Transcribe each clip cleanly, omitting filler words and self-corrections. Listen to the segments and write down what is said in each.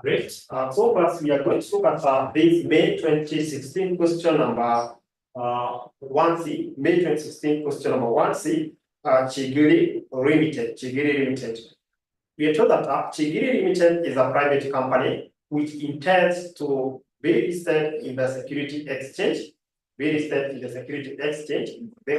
Great. So first we are going to look at this May 2016 question number 1C. May 2016 question number 1C. Chigiri Limited. We are told that Chigiri Limited is a private company which intends to be listed in the security exchange. The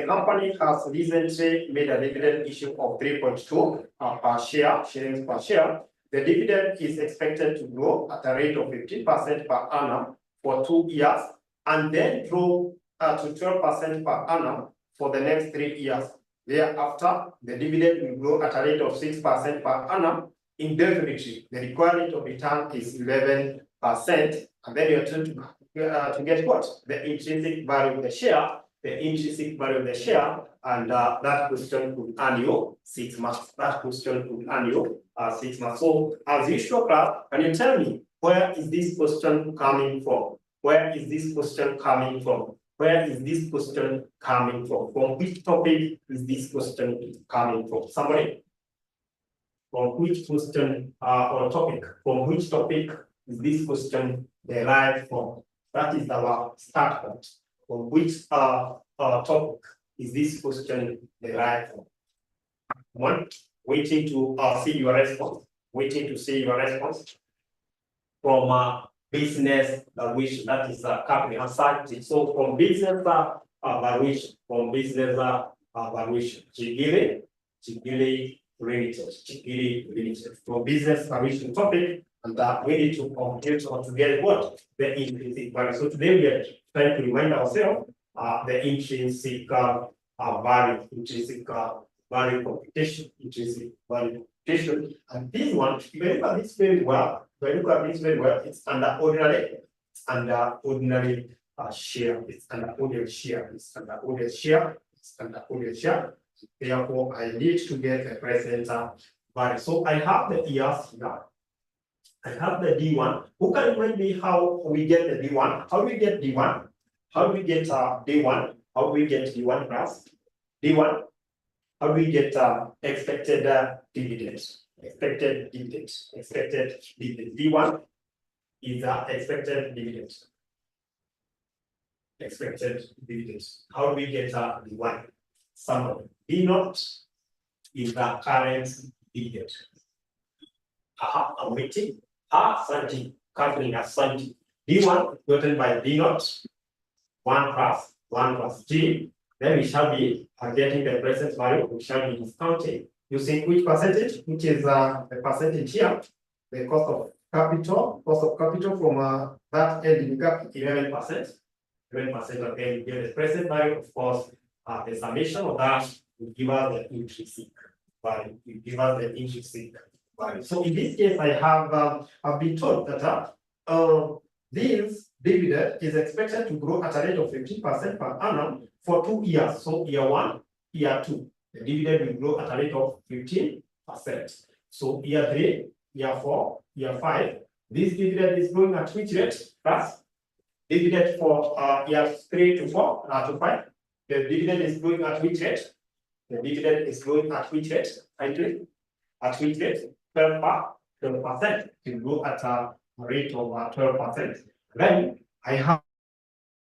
company has recently made a dividend issue of 3.2 per share, shillings per share. The dividend is expected to grow at a rate of 15% per annum for 2 years and then grow to 12% per annum for the next 3 years. Thereafter, the dividend will grow at a rate of 6% per annum indefinitely. The required rate of return is 11%, and then you are told to get what? The intrinsic value of the share. The intrinsic value of the share, and that question could earn you 6 marks. That question could earn you 6 marks. So, as usual, class, can you tell me where is this question coming from? Where is this question coming from? Where is this question coming from? From which topic is this question coming from? Somebody? From which question or topic? From which topic is this question derived from? That is our start point. From which topic is this question derived from? One, waiting to see your response. Waiting to see your response from business valuation. That is comprehensive. So from business valuation, Chigiri Limited. From business valuation topic, and we need to compute or to get what? The intrinsic value. So today we are trying to remind ourselves the intrinsic value, value computation, and this one, if you look at this very well, it's under ordinary, share. It's under ordinary share. Therefore, I need to get a present value. So I have the years here. I have the D1. Who can remind me how we get the D1? How do we get D1? How do we get D1? How do we get D1 plus D1? How do we get expected dividends? Expected dividends. D1 is expected dividends. How do we get D1? Summary. D0 is the current dividend. I'm waiting. Something coming as something. D1 gotten by D0, 1 plus G. Then we shall be getting the present value. We shall be discounting using which percentage? Which is the percentage here. The cost of capital from that end we got 11%. 11%, and then we get the present value. Of course, the summation of that will give us the intrinsic value. So in this case, I have I've been told that this dividend is expected to grow at a rate of 15% per annum for 2 years. So year 1, year 2, the dividend will grow at a rate of 15%. So year 3, year 4, year 5, this dividend is growing at which rate? Plus dividend for years 3 to 4 to 5. The dividend is growing at which rate? The dividend is growing at which rate? At which rate? 12%. It will grow at a rate of 12%. Then I have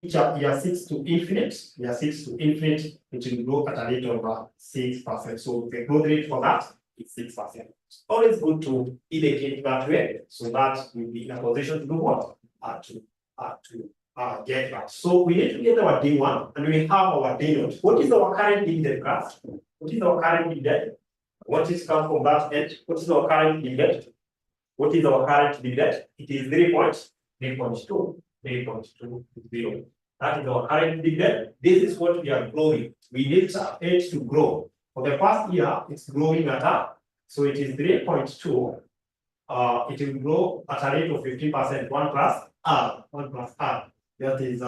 year 6 to infinite. Year 6 to infinite, which will grow at a rate of 6%. So the growth rate for that is 6%. It's always good to indicate that way, so that we'll be in a position to do what? To get that. So we need to get our D1 and we have our D0. What is our current dividend class? What is our current dividend? What is come from that end? What is our current dividend? It is 3.2. That is our current dividend. This is what we are growing. We need it to grow. For the first year, it's growing at so it is 3.2. It will grow at a rate of 15%. 1 plus R. That is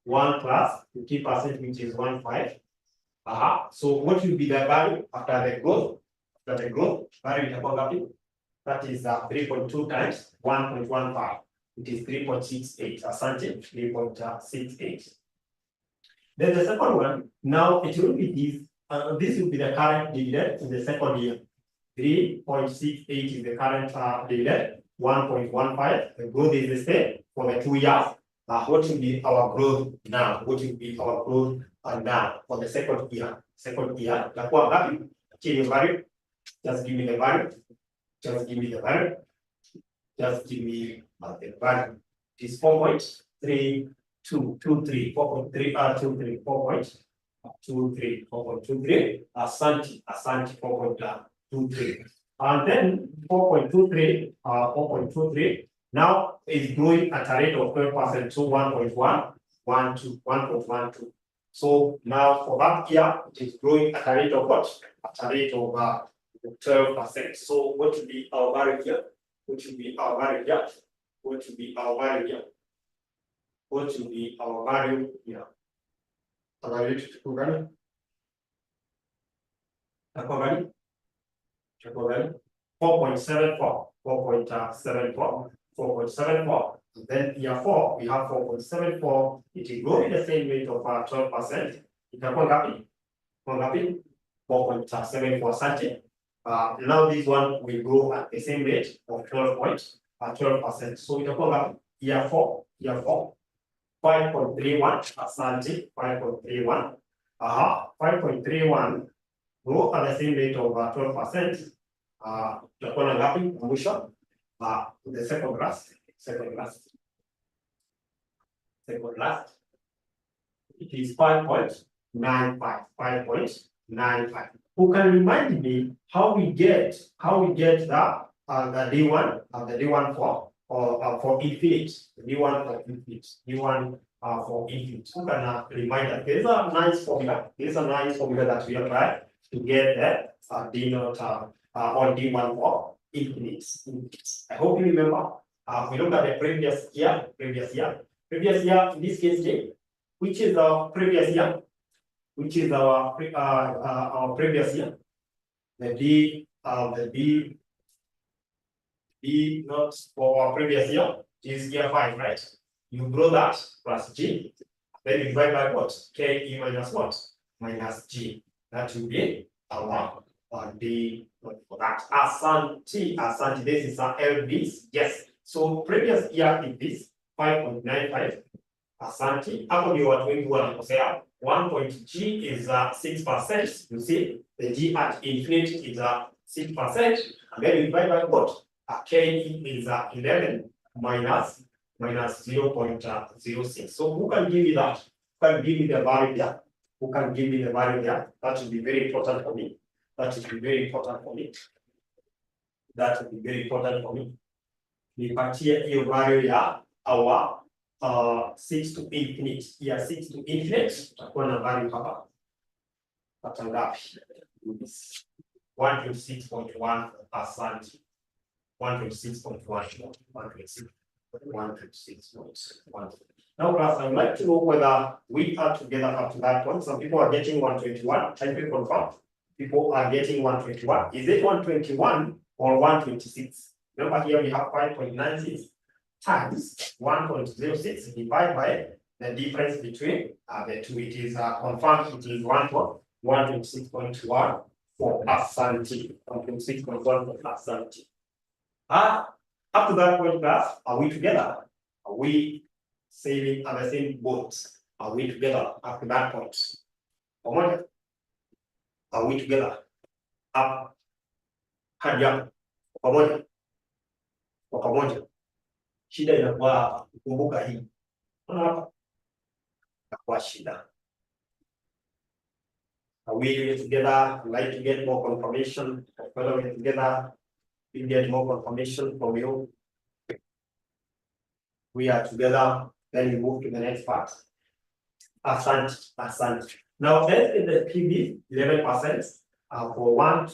1 plus 50%, which is 1.5. So what will be the value after the growth? Value that is 3.2 times 1.15. It is 3.68. Asante, 3.68. Then the second one, now it will be this. This will be the current dividend in the second year. 3.68 is the current dividend. 1.15. The growth is the same for the 2 years. What will be our growth now? What will be our growth now for the second year? Second year, itakuwa ngapi? Change value. Just give me the value. Just give me the value. Just give me the value. It is 4.3223. 4.323. 4.23. 4.23. Asante. 4.23. And then 4.23. 4.23. Now is growing at a rate of 12% to 1.12. So now for that year, it is growing at a rate of what? At a rate of 12%. So what will be our value here? What will be our value here? What will be our value here? What will be our value here? Our value to program. 4.74. 4.74. 4.74. Then year 4, we have 4.74. It will grow in the same rate of 12%. Itakuwa ngapi? 4.74 centi. Now this one will grow at the same rate of 12%. So itakuwa ngapi? Year 4. 5.31 asante. 5.31. 5.31 grow at the same rate of 12%. Itakuwa na ngapi? Mwisho. The second last. It is 5.95. 5.95. Who can remind me how we get the D1 the D1 for infinite, the D1 for infinite, D1 for infinite. Who can remind us? There's a nice formula. That we apply to get that D naught or D1 for infinite. I hope you remember. We look at the previous year. In this case, which is our previous year? Which is our previous year? The D not for our previous year is year 5, right? You grow that plus G, then you divide by what? K minus what? Minus G. That will be our D for that. Asante. This is our LBs. Yes. So previous year is this 5.95. Asante. Hapo ndio watu wengi wanakosea. 1.G is 6%. You see, the G at infinity is 6%. And then you divide by what? K is 11 minus 0.06. So who can give me that? Who can give me the value there? That will be very important for me. Nipatie hiyo value ya our 6 to infinite. Yeah, 6 to infinite. Tutakuwa na value hapa. Pata ngapi? 126.1 asante. 126.1. Now, class, I would like to know whether we are together up to that point. Some people are getting 121. Can you confirm? People are getting 121. Is it 121 or 126? Remember here we have 5.96 times 1.06 divided by the difference between the two. It is confirmed. It is 126.1 for asante. 126.1 for asante. Up to that point, class, are we together? Are we sailing on the same boat? Are we together up to that point? Are we together? Up, hadi hapo. Kwa pamoja. Shida inakuwa hapa. Kumbuka hii. Unaona hapa? Inakuwa shida. Are we really together? I'd like to get more confirmation. Whether we're together, we get more confirmation from you. We are together. Then we move to the next part. Asante. Now, let's get the PB 11% for 1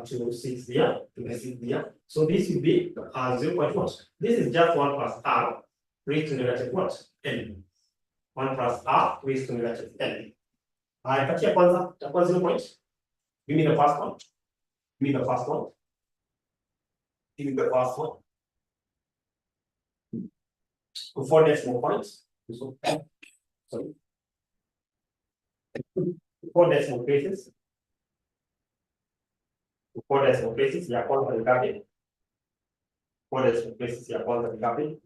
to 6 year to the 6th year. So this will be 0.1. This is just 1 plus R raised to negative what? N. 1 plus R raised to negative N. Katia kwanza, itakuwa 0 point. Give me the first one. Give me the first one. 4 decimal points. Sorry. 4 decimal places. 4 decimal places. Ya kwanza ni ngapi? Orders of basis ya kwanza ni ngapi?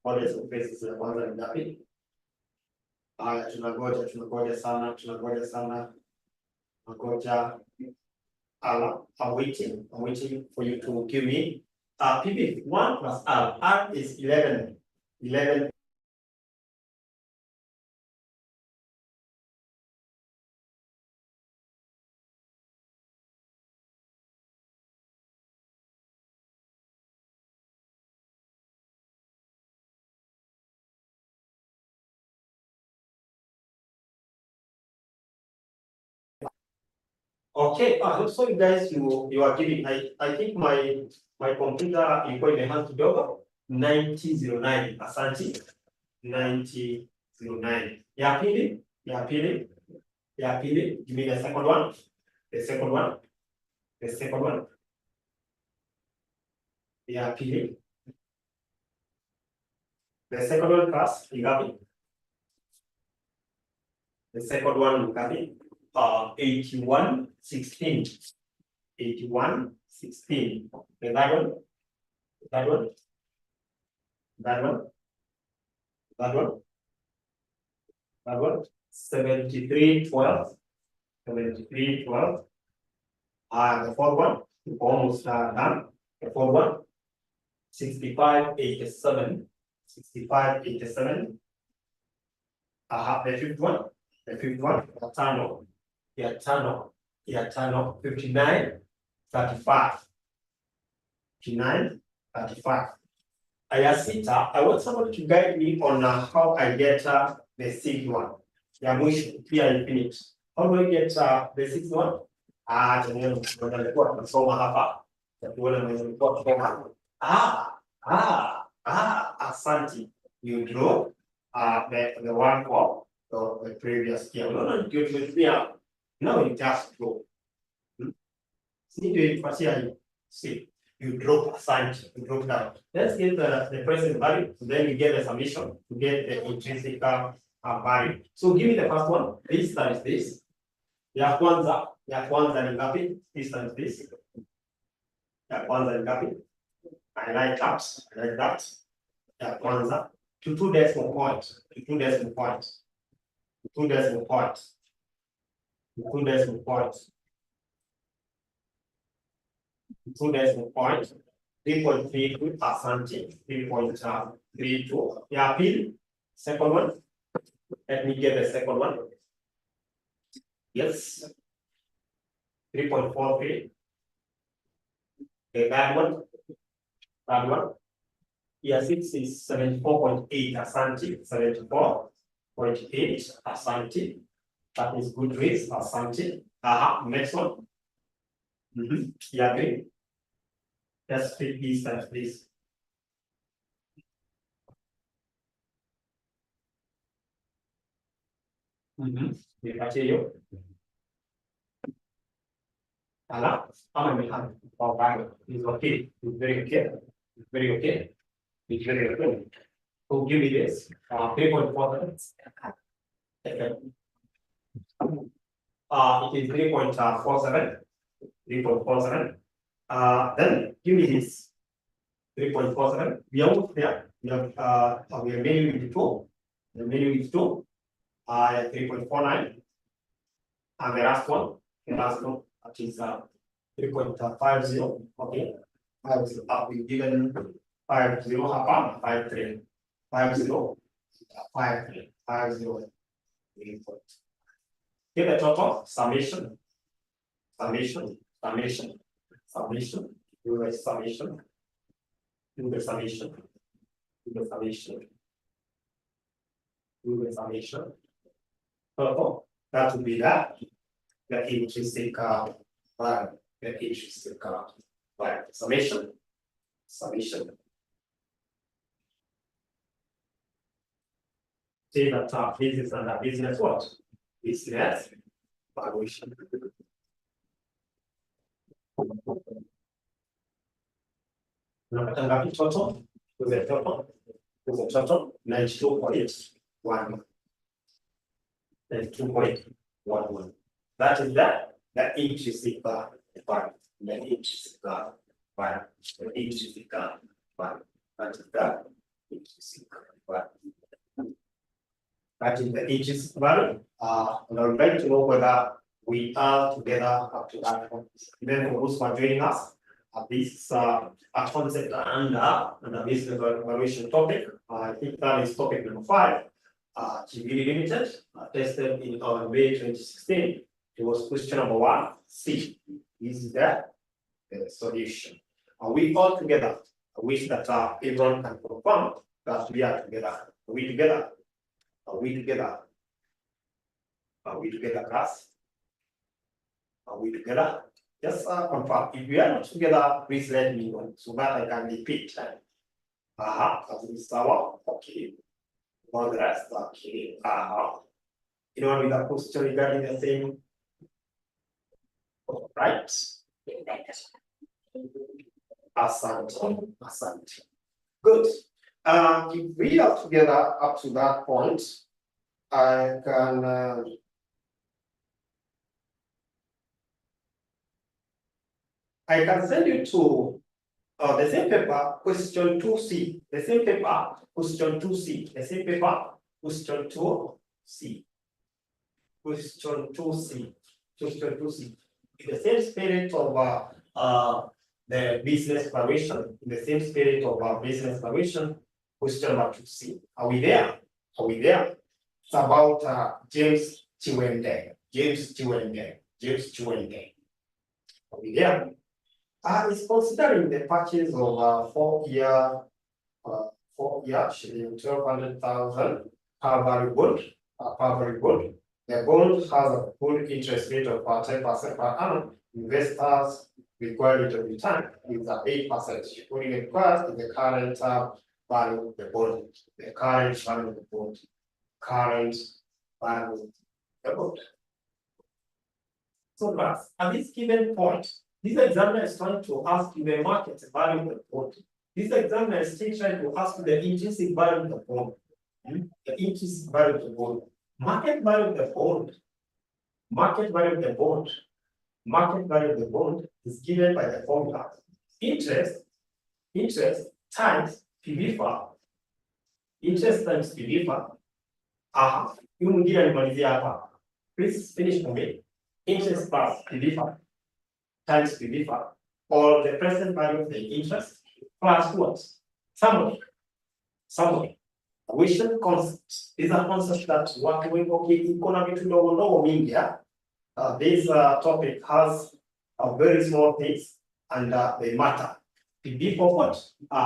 Orders of basis ya kwanza ni ngapi? Haya, tunangoja sana. Tunangoja. I'm waiting for you to give me PP 1 plus R. R is 11. 11. Okay, so you guys, you are giving. I think my computer ilikuwa imehang kidogo. 9009. Asante. 9009. Ya pili. Give me the second one. The second one. Ya pili. The second one class, ngapi? The second one ngapi? 8116. 8116. And that one. 7312. 7312. The fourth one, almost done. The fourth one, 6587. 6587. The fifth one, tano, 5935. 5935. Sita, I want somebody to guide me on how I get the sixth one. Ya mwisho, pia infinite. How do I get the sixth one? Nilikuwa tunasoma hapa. Asante. You draw the one for the previous year. No, you just draw. See, you drop asante, you drop down. Let's get the present value, then you get the summation to get the intrinsic value. So give me the first one. This times this. Ya kwanza ni ngapi? This times this. Ya kwanza ni ngapi? I like that. Ya kwanza to 2 decimal points. To 2 decimal points. 2 decimal points. 2 decimal points. 2 decimal points. 3.32 asante. 3.32. Ya pili. Second one. Let me get the second one. Yes. 3.43. Okay, that one. Yeah, 6 is 74.8 asante. 74.8 asante. That is good raise asante. Next one. Yeah, great. Let's fit these times this. Nipatie hiyo. Ama nimehang. It's okay. It's very okay. It's very okay. It's very okay. So give me this. 3.47. It is 3.47. 3.47. Then give me this. 3.47. We are almost there. We are mainly with 2. The menu is 2. 3.49. And the last one, that is 3.50. Okay. 50. We given 50 hapa 53. 50. 53. 50. Get the total summation. Do the summation. Total. That would be that. The intrinsic value. Summation. Say that this is under business what? Business valuation. Unapata ngapi total? The total 92.11. 92.11. That is the intrinsic value. The intrinsic value. 1. The intrinsic value 1. That is the intrinsic value. That is the intrinsic value. And I would like to know whether we are together up to that point. Then for those who are joining us at this concept under this evaluation topic, I think that is topic number 5. TV Limited, tested in May 2016. It was question number 1C. This is the solution. Are we all together? I wish that everyone can confirm that we are together. Are we together? Are we together? Are we together, class? Are we together? Just confirm. If we are not together, please let me know so that I can repeat. That is our okay. All the rest, okay. Anyone with a question regarding the same? Right? Asante. Good. If we are together up to that point, I can send you to the same paper, question 2C. The same paper, question 2C. The same paper, question 2C. Question 2C. Question 2C. In the same spirit of the business valuation, in the same spirit of business valuation, question number 2C. Are we there? Are we there? It's about James Chiwende. James Chiwende. Are we there? It's considering the purchase of 4-year shilling 1,200,000 per value bond. The bond has a full interest rate of 10% per annum. Investors require rate of return is 8%. Fully required is the current value of the bond. The current value of the bond. Current value of the bond. So class, at this given point, this examiner is trying to ask you the market value of the bond. This examiner is still trying to ask you the intrinsic value of the bond. The intrinsic value of the bond. Market value of the bond. Market value of the bond. Market value of the bond is given by the formula. Interest times PV. Interest times PV. Please finish for me. Interest plus PV times PV, or the present value of the interest plus what? Summary. Tuition concept. These are concepts that work with economic mingi. This topic has a very small things and they matter. PV for what?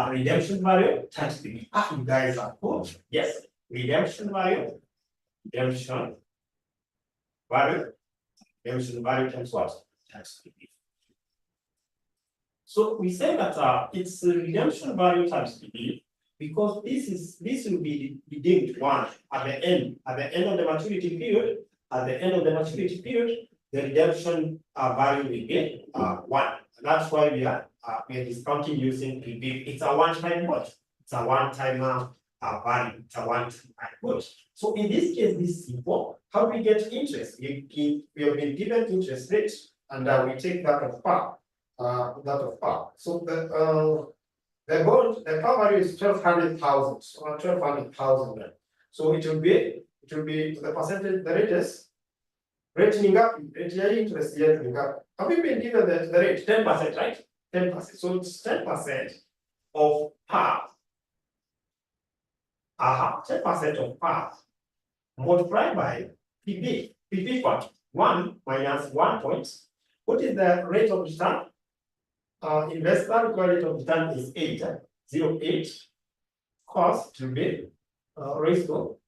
Redemption value times PV. You guys are good. Yes. Redemption value times what? Times PV. So we say that it's redemption value times PV because this will be redeemed 1 at the end of the maturity period. At the end of the maturity period, the redemption value will be 1. And that's why we are discounting using PV. It's a one-time what? It's a one-time value. It's a one-time what? So in this case, this is simple. How do we get interest? We have been given interest rate, and we take that of par. So the bond, the par value is 1,200,000. So 1,200,000. So it will be the percentage, the rating up, interest rating up. Have we been given the rate? 10%, right? 10%. So it's 10% of par. 10% of par multiplied by PV. PV what? 1 minus 1 point. What is the rate of return? Investor rate of return is 8. Cost to be raised to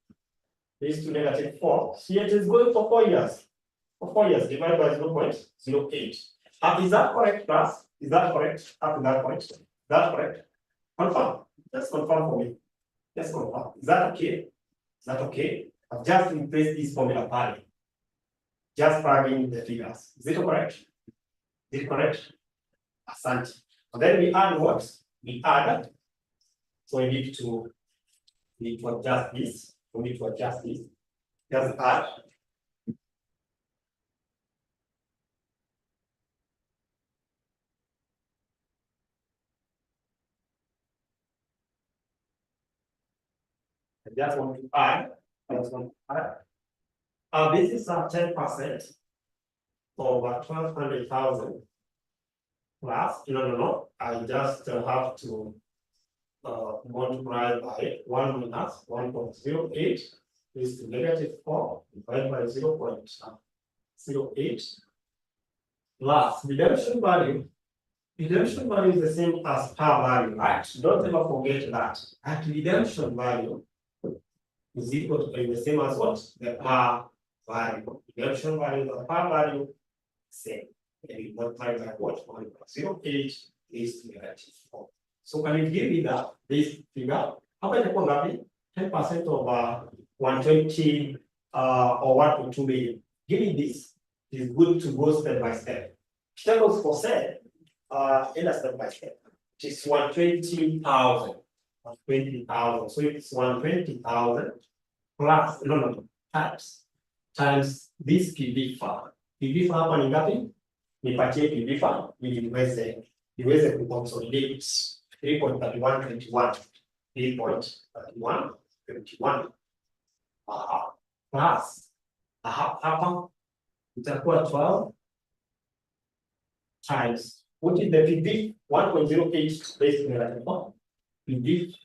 -4. So it is going for 4 years. For 4 years, divided by 0.08. Is that correct, class? Is that correct? Up to that point? Is that correct? Confirm. Just confirm for me. Just confirm. Is that okay? Is that okay? I've just replaced this formula padding. Just plugging the figures. Is it correct? Is it correct? Asante. And then we add what? We add. So we need to adjust this. We need to adjust this. Just add. I just want to add. This is 10% over 1200,000 plus. No. I just have to multiply by 1 minus 1.08 is -4 divided by 0.08 plus redemption value. Redemption value is the same as par value, right? Don't ever forget that. At redemption value is equal to the same as what? The par value. Redemption value, the par value, same. And we multiply by what? 1.08 is -4. So can you give me that this figure? How about the 10% of 120 or 1.2 million? Give me this. It's good to go step by step. Step for step, in a step by step. It is 120,000. 120,000. So it's 120,000 plus times this PV farm. PV farm hapa ni ngapi? Nipatie PV farm ili niweze kuconsolidate 3.3121. 3.3121. Plus hapa itakuwa 12 times, what is the PV? 1.08 based on the PV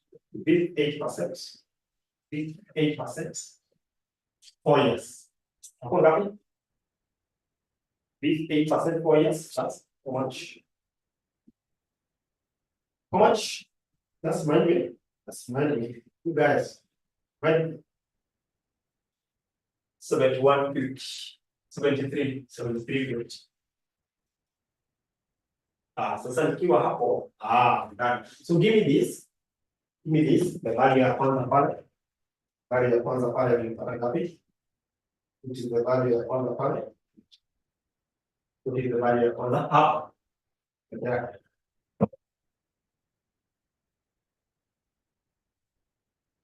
8%. 8%. 4 years. Hapo ngapi? This 8% 4 years. That's how much? How much? That's money. That's money. You guys, right? 71.50. 73.50. Sasa nikiwa hapo, done. So give me this. Give me this. The value ya kwanza pale. Value ya kwanza pale ni ngapi? Which is the value ya kwanza pale. What is the value ya kwanza hapa? Yeah.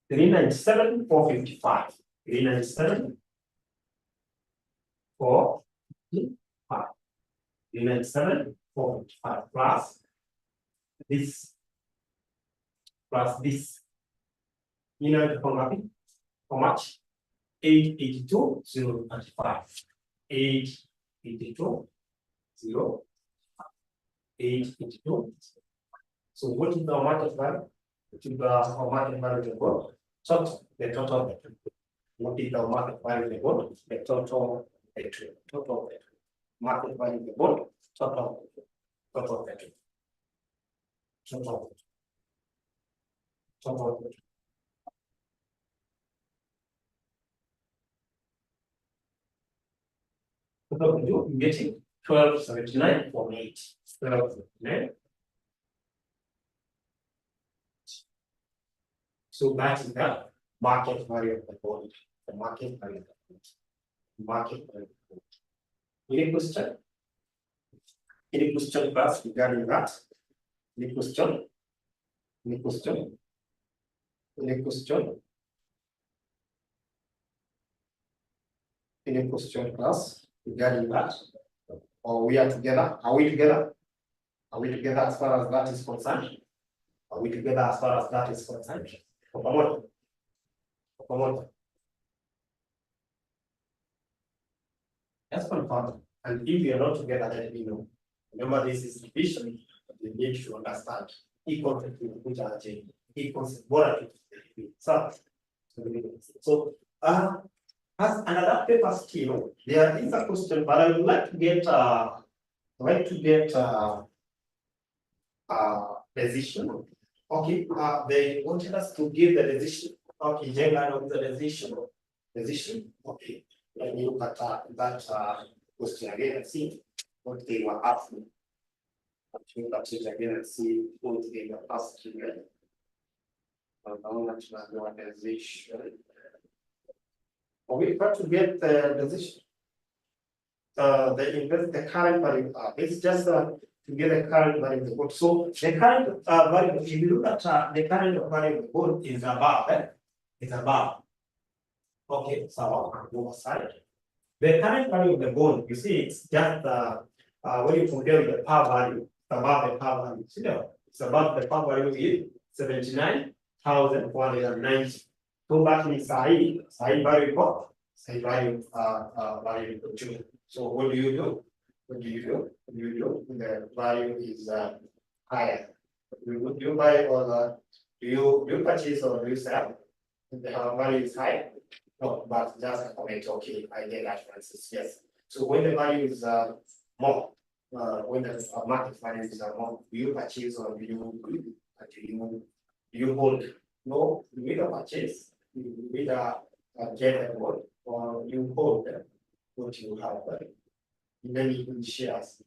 397,455. 397,455. 397,455 plus this. You know the how much? 882,035. 882,085. So what is the market value? What is the market value of the gold? So the total. What is the market value of the gold? The total. Total market value of the gold. Total. You're getting 1279.8. 1279. So that is the market value of the gold. The market value of the gold. Market value of the gold. Any question? Any question class regarding that? Any question? Any question? Any question? Any question class regarding that? Or we are together? Are we together? Are we together as far as that is concerned? Are we together as far as that is concerned? That's confirmed. And if you are not together, let me know. Remember, this is division. You need to understand. Equal to which are changing. Equals so as another paper skill, there is a question, but I would like to get decision. Okay, they wanted us to give the decision. Okay, Jenga of the decision. Okay, let me look at that question again and see what they were asking. Look at it again and see what they were asking. Organization. We try to get the decision. The current value. It's just to get the current value of the gold. So the current value, if you look at the current value of the gold is above. It's above. Okay, so I'll move aside. The current value of the gold, you see, it's just when you compare with the par value, it's above the par value. See, it's above the par value is 79,490. So that means side variable, side value value equal to. So what do you do? What do you do? What do you do? The value is higher. Do you buy or do you purchase or do you sell? If the value is high, no, but just a comment. Okay, I get that answers. Yes. So when the value is more, when the market value is more, do you purchase or do you hold? No, you either purchase, you either get a hold, or you hold what you have. Then in shares.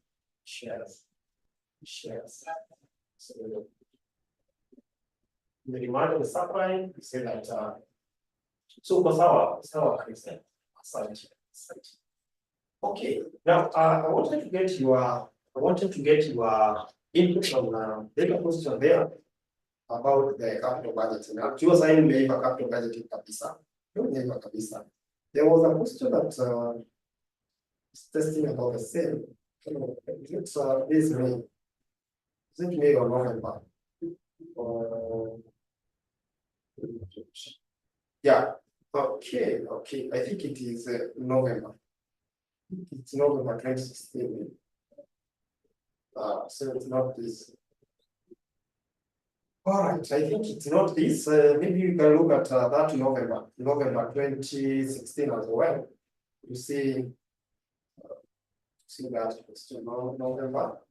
So the demand and the supply, we say that so for our Christian, okay. Now I wanted to get your input on the question there about the capital budget. Now, you was saying maybe capital budget in kabisa. There was a question that is testing about the same. It's this May. Is it May or November? Yeah. Okay. I think it is November. It's November 2016. So it's not this. All right, I think it's not this. Maybe you can look at that November 2016 as well. You see that it's November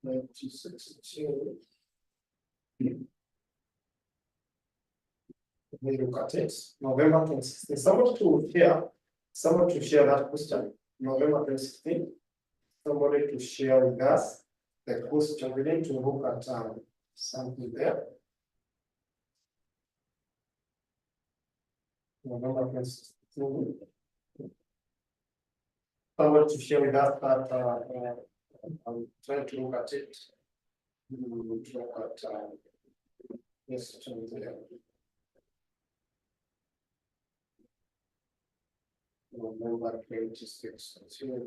2016. We look at it. November 2016. Someone to share that question. November 2016. Somebody to share with us the question. We need to look at something there. November 2016. Someone to share with us that I'm trying to look at it. Look at yes, there. November 2016.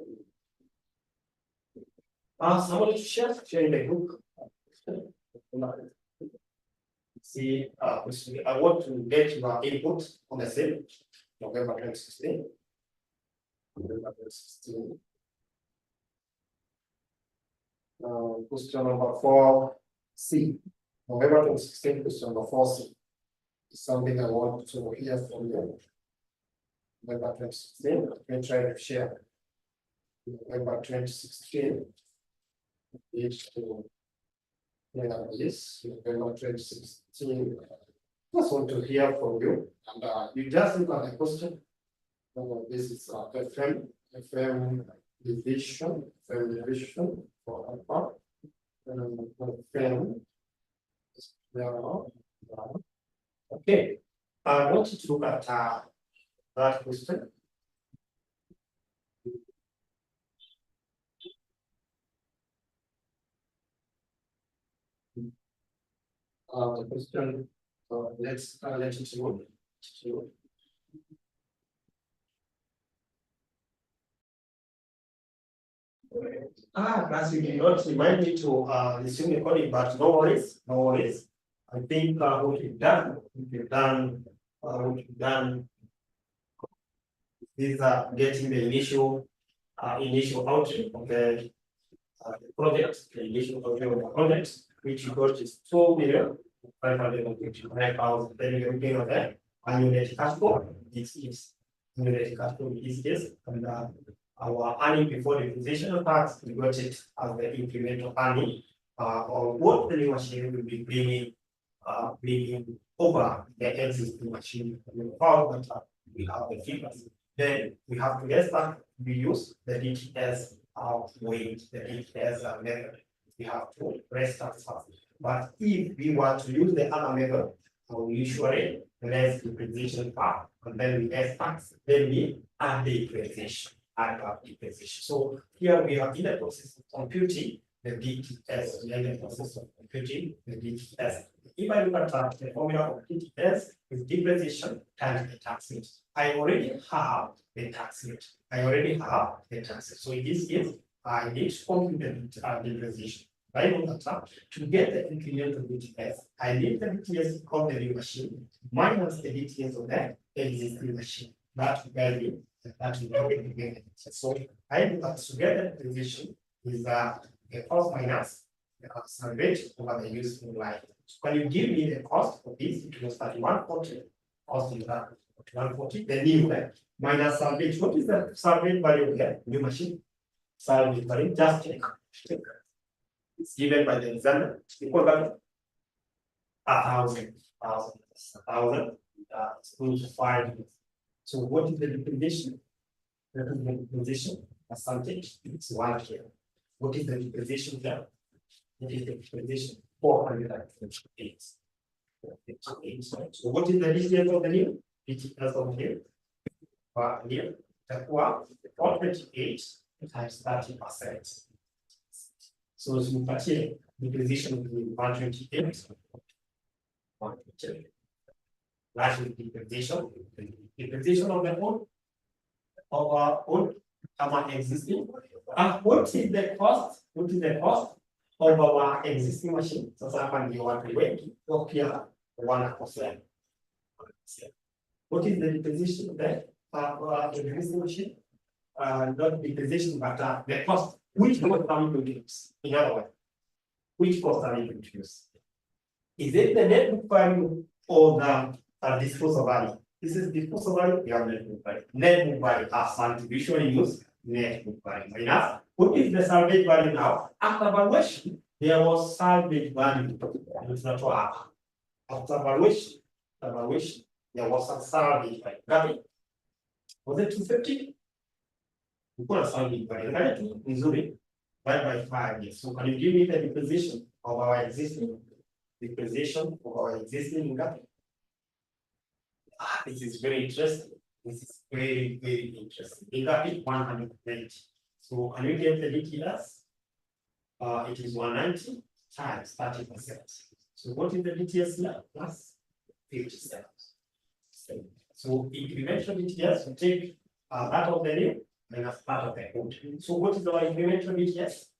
Somebody to share in the book. See, I want to get your input on the same November 2016. November 2016. Question number 4C. November 2016, question number 4C. Is something I want to hear from you. November 2016. Let me try to share. November 2016. Page 2. Yes, November 2016. Just want to hear from you. And you just look at the question. This is FM division for alpha. FM. Okay. I want you to look at that question. The question, let's let it roll. Plus you did not remind me to resume the coding, but no worries. I think what we've done is getting the initial output of the project, the initial output of the project, which you got is 2,559,000. Then you're looking at the annual net cash flow. This is annual net cash flow in this case, and our earning before depreciation tax, we got it as the incremental earning or what the new machine will be bringing over the existing machine. We found that we have the figures. Then we have to get that we use the DTS weight, the DTS method. We have to restart first. But if we want to use the other method, we usually less depreciation part, and then we add tax, then we add the depreciation. So here we are in the process of computing the DTS. We are in the process of computing the DTS. If I look at the formula of DTS is depreciation times the tax rate. I already have the tax rate. So in this case, I need to compute the depreciation. I know that to get the incremental BTS, I need the BTS of the new machine minus the BTS of the existing machine. That value, that will be given. So I know that to get the position is the cost minus the salvage over the useful life. So when you give me the cost of this, it was 3140. Cost is that 140, the new minus salvage. What is the salvage value of the new machine? Salvage value, just check. It's given by the examiner equal value 1,000, 1,000, equals to 5. So what is the depreciation? That is the depreciation percentage. It's 1 here. What is the depreciation there? It is the depreciation 458. So what is the details of the new? Details of the new? Here, that was 428 times 30%. So tumpatie depreciation ni 128. That is depreciation. Depreciation of the old our existing. And what is the cost? What is the cost of our existing machine? So hapa ndio watu wengi pia wanakosea. What is the depreciation of the existing machine? Not depreciation, but the cost. Which cost are we going to use? In other words, which cost are we going to use? Is it the net book value or the disposal value? This is disposal value, we have net book value. Net book value are something we usually use net book value. Enough. What is the salvage value now? After valuation, there was salvage value. It's not what happened. After valuation, there was some salvage value. Got it? Was it 250? We put a salvage value. Got it? Missouri. By 5 years. So can you give me the depreciation of our existing income? This is very interesting. This is very, very interesting. Income is 190. So can you get the DTS? It is 190 times 30%. So what is the DTS now? Plus 57. So incremental DTS, we take that of the new minus part of the old. So what is our incremental BTS?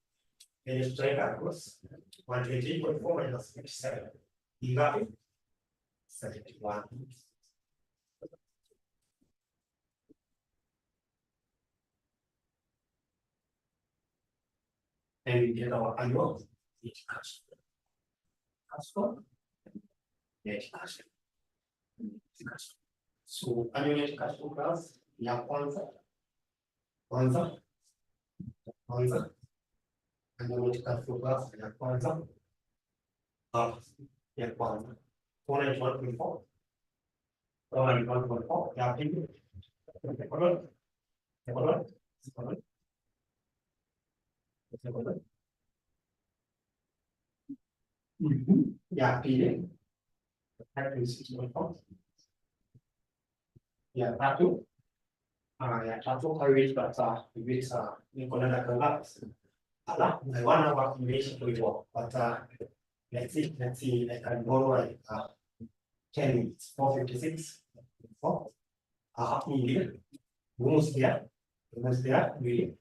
And you strike across 128.4 minus 57. You got it? 71. And we get our annual net cash flow. Net cash flow. So annual net cash flow class, ya kwanza. Annual net cash flow class, ya kwanza. Ya kwanza. 491.4. 491.4. Ya pili. Ya pili. Ya tatu. Ya tatu kawili bata ibisa nikolenda kala. Ala, I want to activation to work, but let's see, I can borrow like 10 minutes, 456. 4. Million. Almost there, really.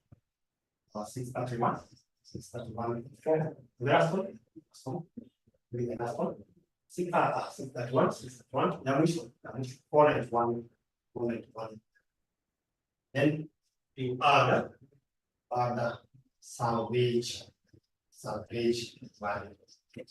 631. 631. The last one. So, the last one. 631. 631. Now we should 491. 491. Then the other salvage value. It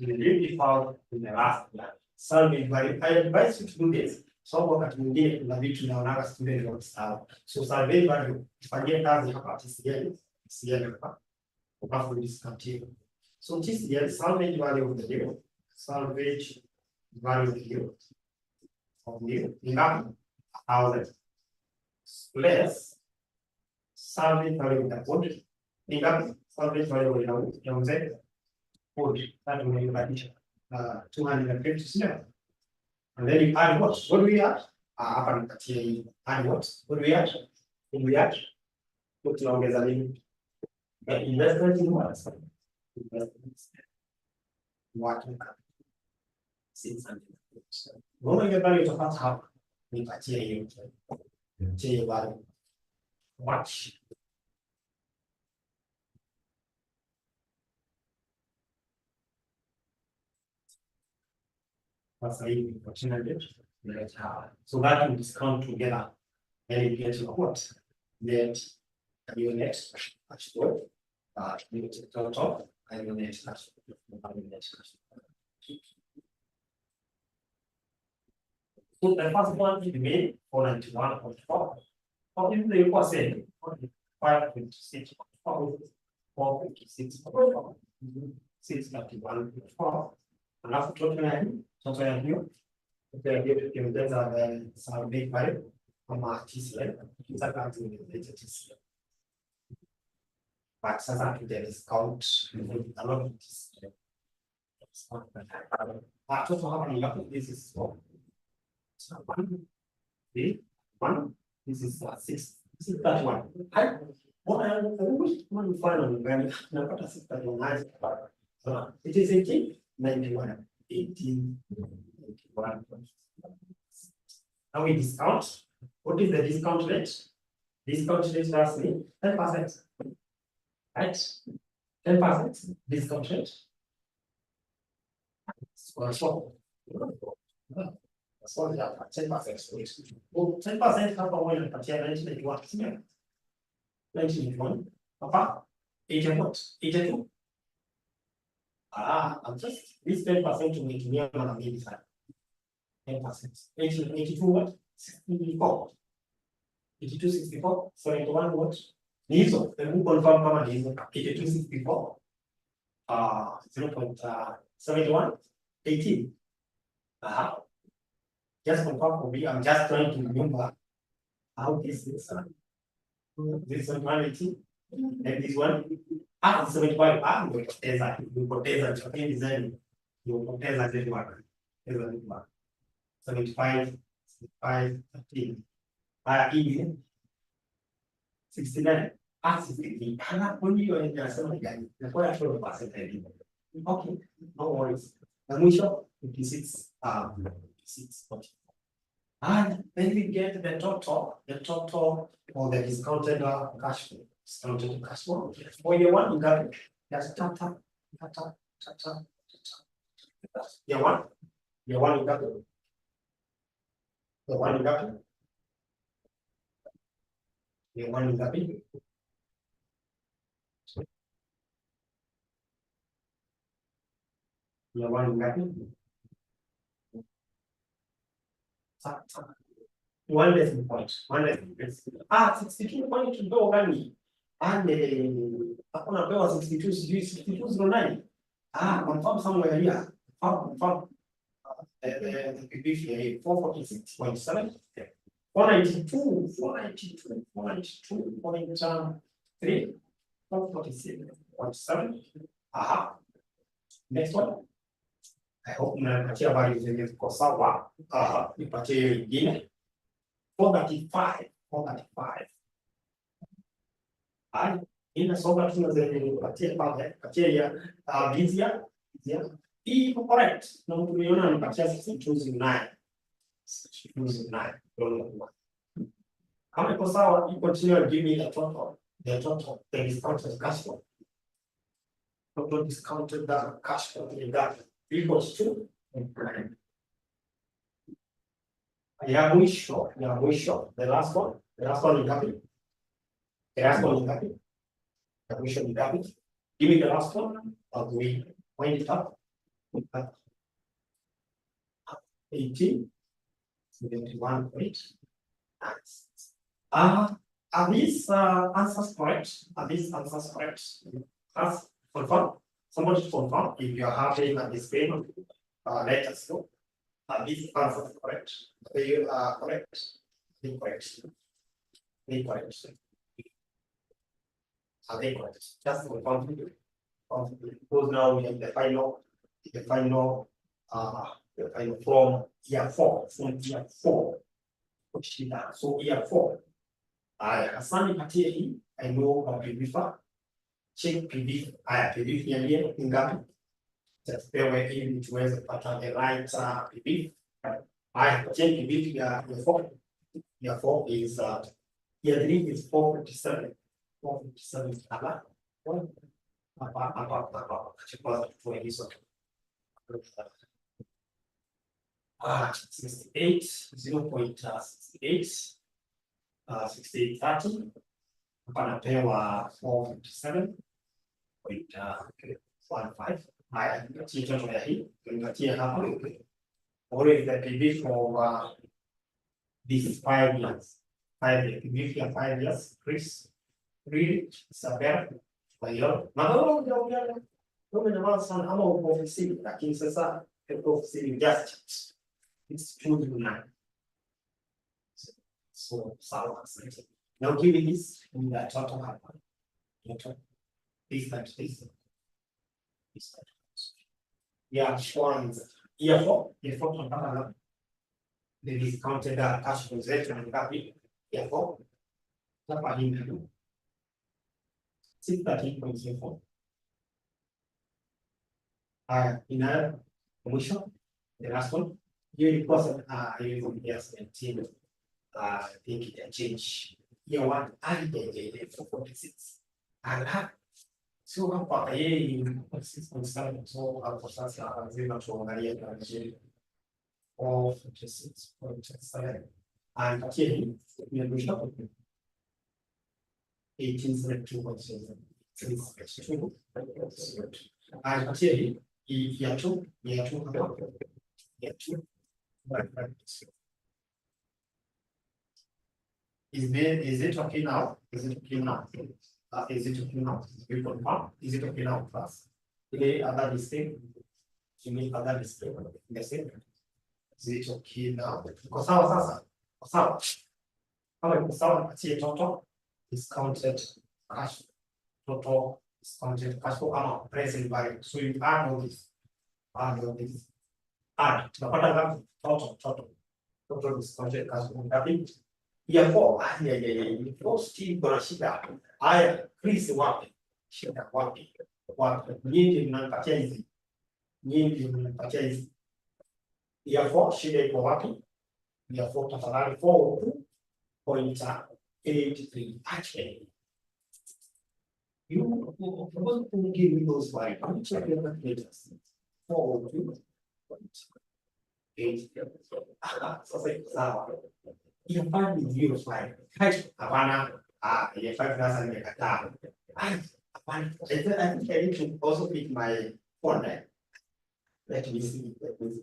will be found in the last one. Salvage value. I advise you to do this. So wakati mwingine kuna vitu tunaonaga student wakisahau. So salvage value tufanyie kazi hapa TCL hapa. Ukafu discontinue. So TCL salvage value of the year. Salvage value of the year. Of new income 1,000 less salvage value of the code. Income salvage value of the code. That will be 250. And then you add what? What do we add? Add what? What do we add? What do we add? Put tunaongeza nini? Investment in what? Investments. Working capital. 600. What the value of that hapa? Nipatie hiyo. Nipatie value. Watch. sasa hivi 1400 unaleta hapa. So that will discount together and you get your what? Net unit cash flow, unit total and unit cash flow. So the first one is made 491.4. Or if they were saying 526.4, 456.4, 691.4. And after total hiyo ukiongeza survey file kama TCL kitaka tueleze TCL. But sasa tuta discount a lot of TCL. Total hapa ni ngapi? This is 4. So 1, 3, 1. This is 6. This is that one. I wish one final value. Now, what is that one? It is 1891. 1891. Now we discount. What is the discount rate? Discount rate has 10%. Right? 10% discount rate. So, 10%. 10% hapa wewe unapatia 1991. 1991. Hapa 82. I'm just this 10% tumetumia mara mbili sana. 10%. 82 what? 64. 82 64. 71 what? Ni hizo. Hebu confirm kama ni hizo. 82 64. 0.71 18. Just confirm for me. I'm just trying to remember how this is. This one 180 and this one 75. Nimepoteza chakini design. Nimepoteza zile waka. 75 13. Haya hivi 69. 60. Kana kwa hiyo inasema gani? Na kwa hiyo 12% okay, no worries. Na mwisho 56 56. And then we get the total of the discounted cash flow. Discounted cash flow. For year one, you got just tata. Year one, you got it. Year one, you got it. Year one, you got it. Year one, you got it. One lesson point. 62 point kidogo gani? Hakuna pewa 62 sijui 6209. Confirm somewhere here. Confirm. The PBF here 446.7. 492.3. 446.7. Next one. I hope mnapatia habari zenye ziko sawa. Nipatie hiyo nyingine. 435. Inasonga tunazenye nipatie pale. Patia ya vizia. Hii correct. Na mtu niona anipatia 6209. 6209. Kama iko sawa, you continue give me the total. The discounted cash flow. Total discounted cash flow in that equals to ya mwisho, the last one is happy. Ya mwisho ni happy. Give me the last one, or do we wind it up? 18, 71.9. Are these answers correct? That's confirm. Somebody confirm if you are happy with this payment. Let us know. These answers correct. They are correct. Incorrect. Are they correct? Just confirm. Because now we have the final from year 4. So year 4. Asani patie hii. I know how to refer. Check PBF. PBF niambie ngapi? Pewe ili tuweze kupata the right PBF. Check PBF ya 4. Year 4 is year 3 is 457. 457 hapa. Hapa. Chukua tuwe hizo. 68, 0.68, 6830. Hapa napewa 457.15. Haya, nipatie toto ya hii, nipatie hapa. What is the PV for these 5 years? 5 years, PV for 5 years, Chris, really, Isabel, kwa hiyo, sana ama uko ofisini, lakini sasa uko ofisini just it's 2 so sawa. Now give me this in the total happen. This times this. Yeah, year 4 tunataka the discounted cash flow zetu ni ngapi? Year 4 hapa hii ndio 613.04. Ina mwisho the last one. Hiyo ilikuwa ilikuwa yes 17. I think it can change. Year 1 I 446. So hapa yeye 6.7, so hapo sasa lazima tuangalie kwa njia 446.7 and here we are going to 1872.7 and here year 2 is it okay now? Is it okay now? Is it okay now? You confirm? Is it okay now, class? Today, other mistake. You make other mistake. Yes, is it okay now? Because sawa. Kama iko sawa, atie total discounted cash. Total discounted cash flow kama present value. So you add all this. Add. Tunapata ngapi? Total discounted cash flow ngapi? Year 4, still gonna shida. Haya, Chris wapi? Shida wapi? Nyingi mnapatia hizi. Year 4 shida iko wapi? Year 4 tafadhali 4.83. Actually, you supposed to give me those values. I'm checking the latest. 4.83. Sawa. Hiyo 5 ni 0.5. Hapana, ile 5 sasa nimekataa. Hapana. I think I need to also pick my phone. Let me see.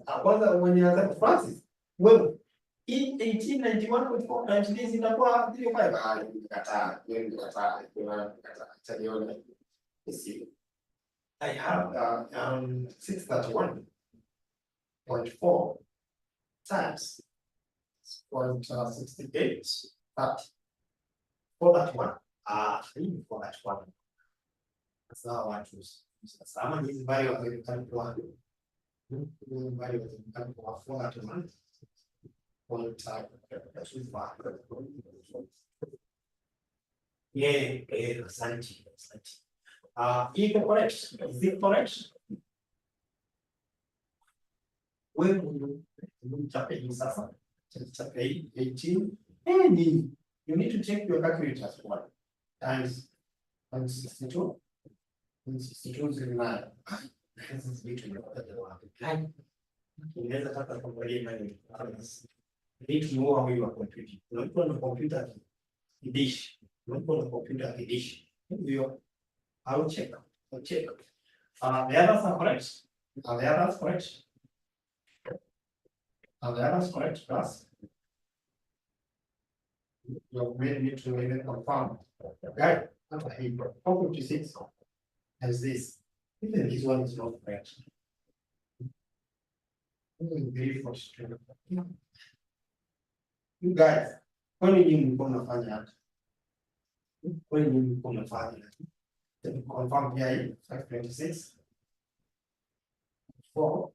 Kwanza when Francis, well, in 1891 times this inakuwa 0.5. Nimekataa. Taliona. Let's see. I have 631.4 times 0.68, but for that one, for that one, that's not what I choose. Some of these values will come to one. Values will come to one for that one. Yeah, sanity. Is it correct? Is it correct? When you tap in sasa. Chapter 18, and you need to check your calculator as well. Times 62. 62 is 9. This is between the unaweza taka kuangalia nani. You need to know how you are computing. Unapokuwa na computer dish, unapokuwa na computer dish. Ndio I'll check. The others are correct. Are the others correct? Are the others correct, class? You may need to even confirm. Right? 456 has this. Even this one is not correct. Very frustrating. You guys, when you gonna find out? When you gonna find out? Confirm here 526 4.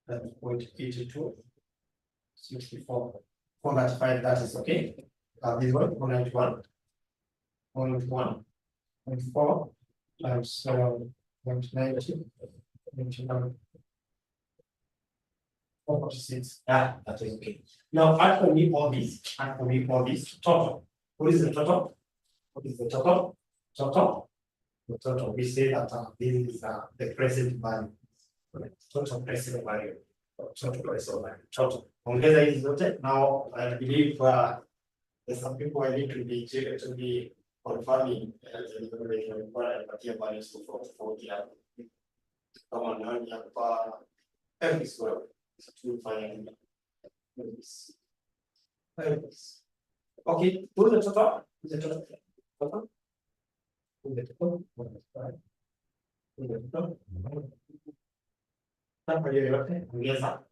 That's 0.82 64 495. That is okay. This one 191 1.4 times 190 446. That is okay. Now add for me all this. Add for me all this total. What is the total? What is the total? The total. We say that this is the present value. Total present value. Ongeza hizi zote. Now I believe there's some people I need to be confirming kupatia values tofauti hapo. Kama nani hapa episode tufanye okay, tuanze sasa. Hapa yote ongeza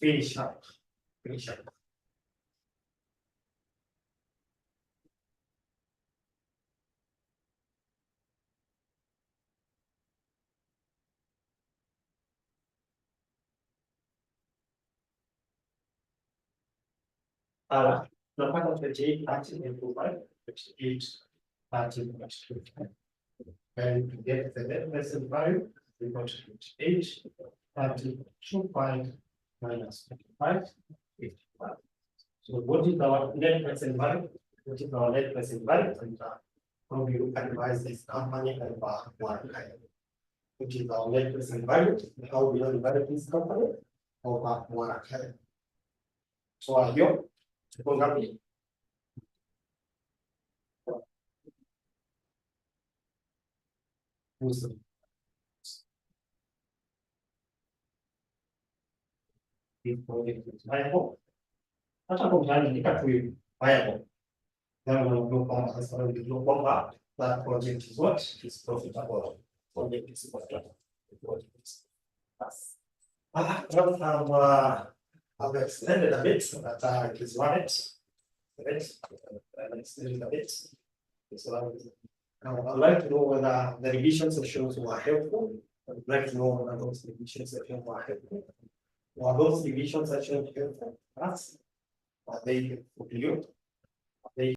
finish up. Tunapata 28 30 and 28 30. And to get the net present value, we got 28 30 minus 55 55. So what is our net present value? What is our net present value? And how do you advise this company and one kind? Which is our net present value? How do you advise this company over one kind? So I hope tuko ngapi? Viable. Hata kwa mtani nikatu viable. Then we'll look on as well. We look on that project is what is profitable. Project is profitable. I've extended a bit, but it is right. Extended a bit. So I'd like to know whether the revision sessions were helpful. I'd like to know whether those revision sessions were helpful. Were those revision sessions helpful? Are they helpful to you?